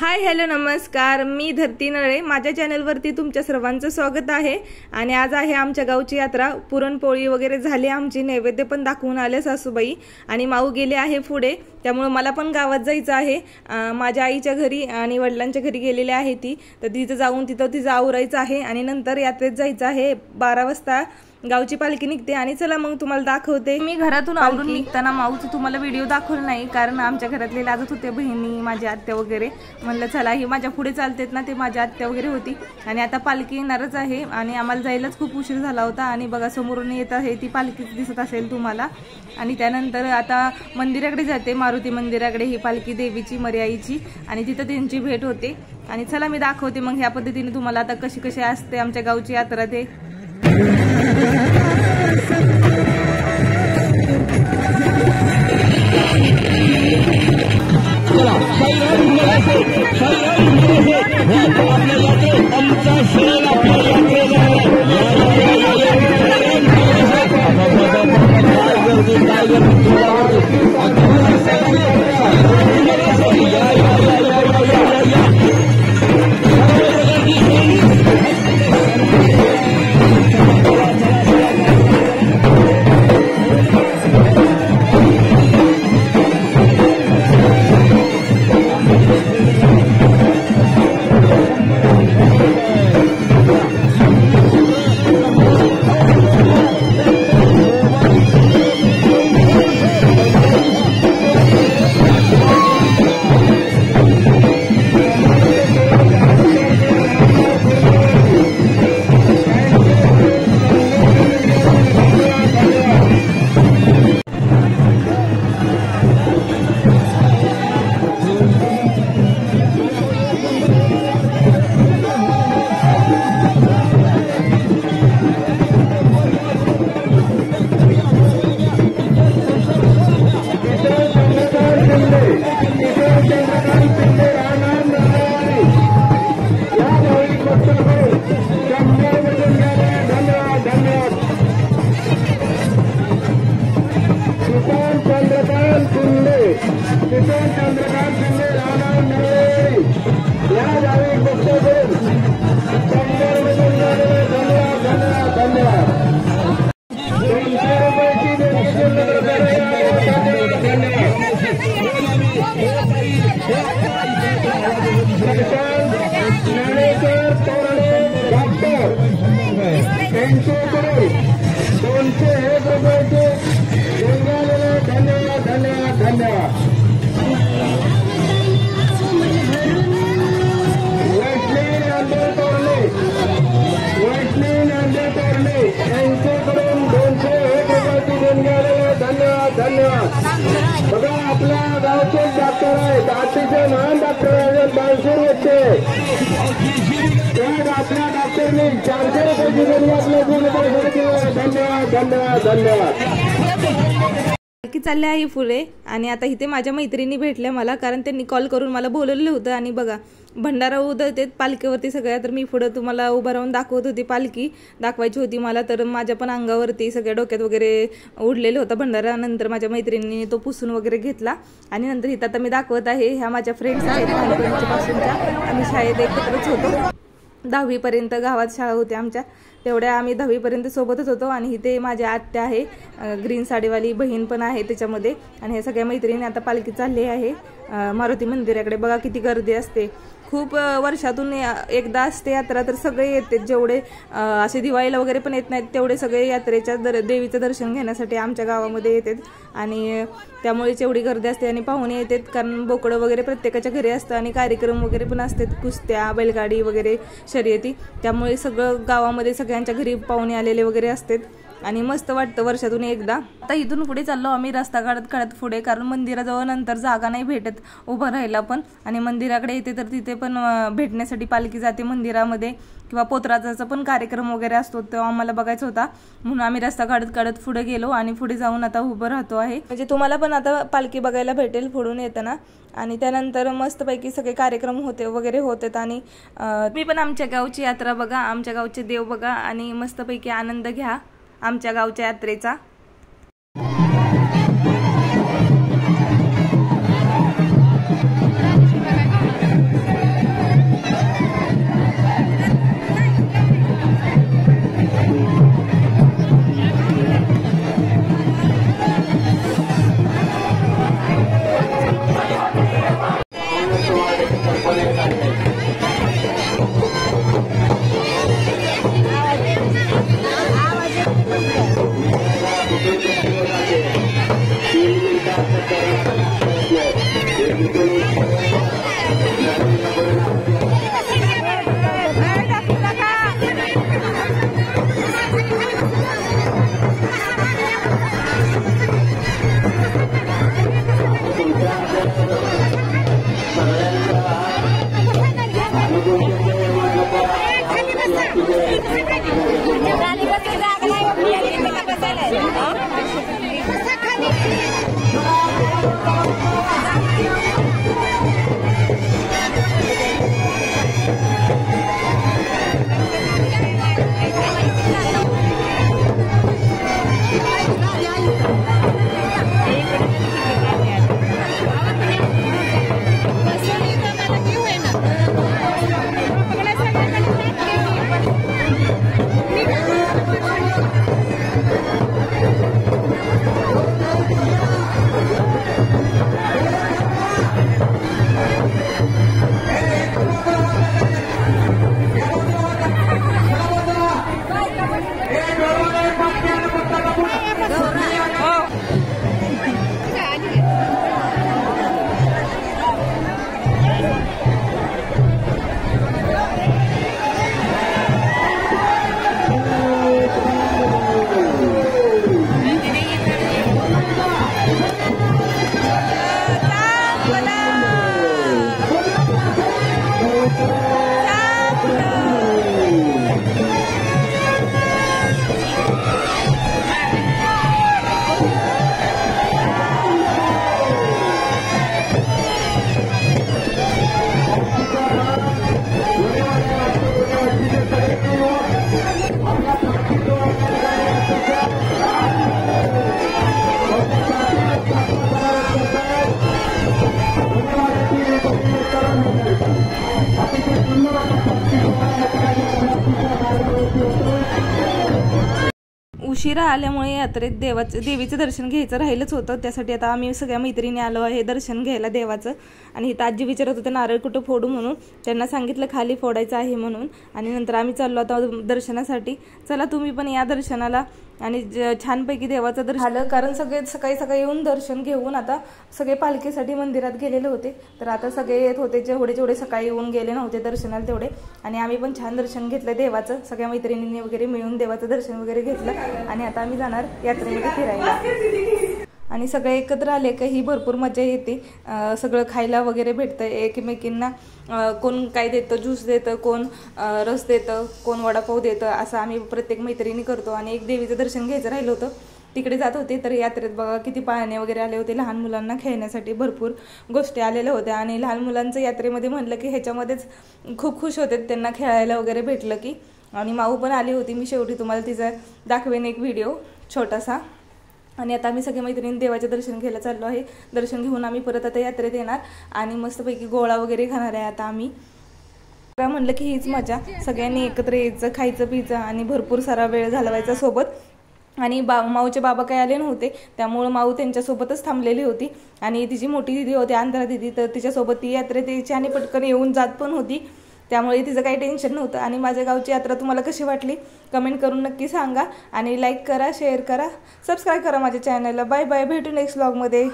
Hi hello नमस्कार, मी धरती नळे. माझ्या चॅनलवरती तुमच्या सर्वांचं स्वागत आहे. आणि आज आहे आमच्या गावची यात्रा. पुरणपोळी वगैरे झाली आमची, नैवेद्य पण दाखवून आले सासूबाई आणि माऊ गेले आहे पुढे. त्यामुळे मला पण गावात जायचं आहे. माझ्या आईच्या घरी आणि वडिलांच्या घरी गेलेले आहे ती, तर तिथं जाऊन तिचं आवरायचं आहे आणि नंतर यात्रेत जायचं आहे. 12 वाजता गावची पालखी निघते आणि चला मग तुम्हाला दाखवते. मी घरातून आवरून निघताना माऊचं तुम्हाला व्हिडिओ दाखवला नाही, कारण आमच्या घरातले लाजत होते, बहिणी माझ्या आत्या वगैरे. म्हणलं चला ही माझ्या पुढे चालतेत ना, ते माझ्या आत्या वगैरे होती. आणि आता पालखी येणारच आहे आणि आम्हाला जायलाच खूप उशीर झाला होता. आणि बघा समोरून येत आहे ती पालखी, दिसत असेल तुम्हाला. आणि त्यानंतर आता मंदिराकडे जाते, मारुती मंदिराकडे, ही पालखी देवीची मर्याईची, आणि तिथं त्यांची भेट होते. आणि चला मी दाखवते मग ह्या पद्धतीने तुम्हाला आता कशी कशी असते आमच्या गावची यात्रा ते. बघा आपल्या गावचे डॉक्टर आहेत, अतिशय महान डॉक्टर आहेत, बाळशेर होते. आपल्या डॉक्टरने 400 रुपयाची धन्यवाद धन्यवाद धन्यवाद. की चालले आहे पुढे. आणि आता इथे माझ्या मैत्रिणी भेटल्या मला, कारण त्यांनी कॉल करून मला बोलवलेलं होतं. आणि बघा भंडारा उधळते पालखीवरती सगळ्या, तर मी पुढं तुम्हाला उभं राहून दाखवत होती, पालखी दाखवायची होती मला. तर माझ्या पण अंगावरती सगळ्या डोक्यात वगैरे उडलेलं होतं भंडारा. नंतर माझ्या मैत्रिणीने तो पुसून वगैरे घेतला. आणि नंतर इथं आता मी दाखवत आहे, ह्या माझ्या फ्रेंड्स आहेत लहानपणीपासूनच्या. आम्ही शाळेत एकत्रच होतो, 10वी पर्यंत गावात शाळा होती आमच्या, तेवढ्या आम्ही 10वी पर्यंत सोबतच होतो. आणि इथे माझ्या आत्या आहे, ग्रीन साडीवाली बहीण पण आहे त्याच्यामध्ये. आणि हे सगळ्या मैत्रिणी आता पालखी चालली आहे मारुती मंदिराकडे. बघा किती गर्दी असते, खूप वर्षातून एकदा असते यात्रा. तर सगळे येते, जेवढे असे दिवाळीला वगैरे पण येत नाहीत तेवढे सगळे यात्रेच्या देवीचं दर्शन घेण्यासाठी आमच्या गावामध्ये येतात. आणि त्यामुळेच एवढी गर्दी असते. आणि पाहुणे येतात, कारण बोकडं वगैरे प्रत्येकाच्या घरी असतं आणि कार्यक्रम वगैरे पण असतात, कुस्त्या, बैलगाडी वगैरे शर्यती. त्यामुळे सगळं गावामध्ये सगळ्यांच्या घरी पाहुणे आलेले वगैरे असतात. आणि मस्त वाटतं वर्षातून एकदा. आता इथून पुढे चाललो आम्ही रस्ता काढत पुढे, कारण मंदिराजवळ नंतर जागा नाही भेटत उभं राहायला पण. आणि मंदिराकडे येते तर तिथे पण भेटण्यासाठी पालखी जाते मंदिरामध्ये, किंवा पोतराजाचा पण कार्यक्रम वगैरे असतो, तो आम्हाला बघायचा होता. म्हणून आम्ही रस्ता काढत पुढे गेलो आणि पुढे जाऊन आता उभं राहतो आहे. म्हणजे तुम्हाला पण आता पालखी बघायला भेटेल पुढून येताना. आणि त्यानंतर मस्तपैकी सगळे कार्यक्रम वगैरे होतात. आणि मी पण आमच्या गावची यात्रा बघा, आमच्या गावचे देव बघा आणि मस्तपैकी आनंद घ्या आमच्या गावच्या यात्रेचा. उशिरा आल्यामुळे यात्रेत देवीचं दर्शन घ्यायचं राहिलंच होतं. त्यासाठी आता आम्ही सगळ्या मैत्रिणी आलो आहे दर्शन घ्यायला देवाचं. आणि इथं आजी विचारत होते नारळ कुठं फोडू म्हणून. त्यांना सांगितलं खाली फोडायचं आहे म्हणून. आणि नंतर आम्ही चाललो आता दर्शनासाठी. चला तुम्ही पण या दर्शनाला. आणि छानपैकी देवाचं दर्शन झालं, कारण सगळे सकाळी सकाळी येऊन दर्शन घेऊन आता सगळे पालखीसाठी मंदिरात गेलेले होते. तर आता सगळे येत होते, जेवढे सकाळी येऊन गेले नव्हते दर्शनाला तेवढे. आणि आम्ही पण छान दर्शन घेतलं देवाचं, सगळ्या मैत्रिणींनी वगैरे मिळून देवाचं दर्शन वगैरे घेतलं. आणि आता आम्ही जाणार यात्रेमध्ये फिरायला. आणि सगळे एकत्र आले का ही भरपूर मजा येते. सगळं खायला वगैरे भेटतं एकमेकींना. कोण काय देतं, ज्यूस देतं, कोण रस देतं, कोण वडापाव देतं, असं आम्ही प्रत्येक मैत्रिणी करतो. आणि एक देवीचं दर्शन घ्यायचं राहिलं होतं, तिकडे जात होते. तर यात्रेत बघा किती पाळणे वगैरे आले होते, लहान मुलांना खेळण्यासाठी भरपूर गोष्टी आलेल्या होत्या. आणि लहान मुलांचं यात्रेमध्ये म्हणलं की ह्याच्यामध्येच खूप खुश होते, त्यांना खेळायला वगैरे भेटलं की. आणि माऊ पण आली होती, मी शेवटी तुम्हाला तिचा दाखवेन एक व्हिडिओ छोटासा. आणि आता आम्ही सगळे मैत्रिणी देवाचे दर्शन घ्यायला चाललो आहे. दर्शन घेऊन आम्ही परत आता यात्रेत येणार आणि मस्तपैकी गोळा वगैरे खाणार आहे आता आम्ही. काय म्हणलं की हीच मजा, सगळ्यांनी एकत्र यायचं, खायचं पियचं आणि भरपूर सारा वेळ घालवायचा सोबत. आणि माऊचे बाबा काही आले नव्हते, त्यामुळं माऊ त्यांच्यासोबतच थांबलेली होती. आणि तिची मोठी दिदी होती आंध्रा दिदी, तर तिच्यासोबत ती यात्रेत यायची आणि पटकन येऊन जात पण होती, त्यामुळे तिचं काही टेन्शन नव्हतं. आणि माझ्या गावची यात्रा तुम्हाला कशी वाटली कमेंट करून नक्की सांगा. आणि लाईक करा, शेअर करा, सबस्क्राईब करा माझ्या चॅनलला. बाय बाय, भेटू नेक्स्ट व्लॉगमध्ये.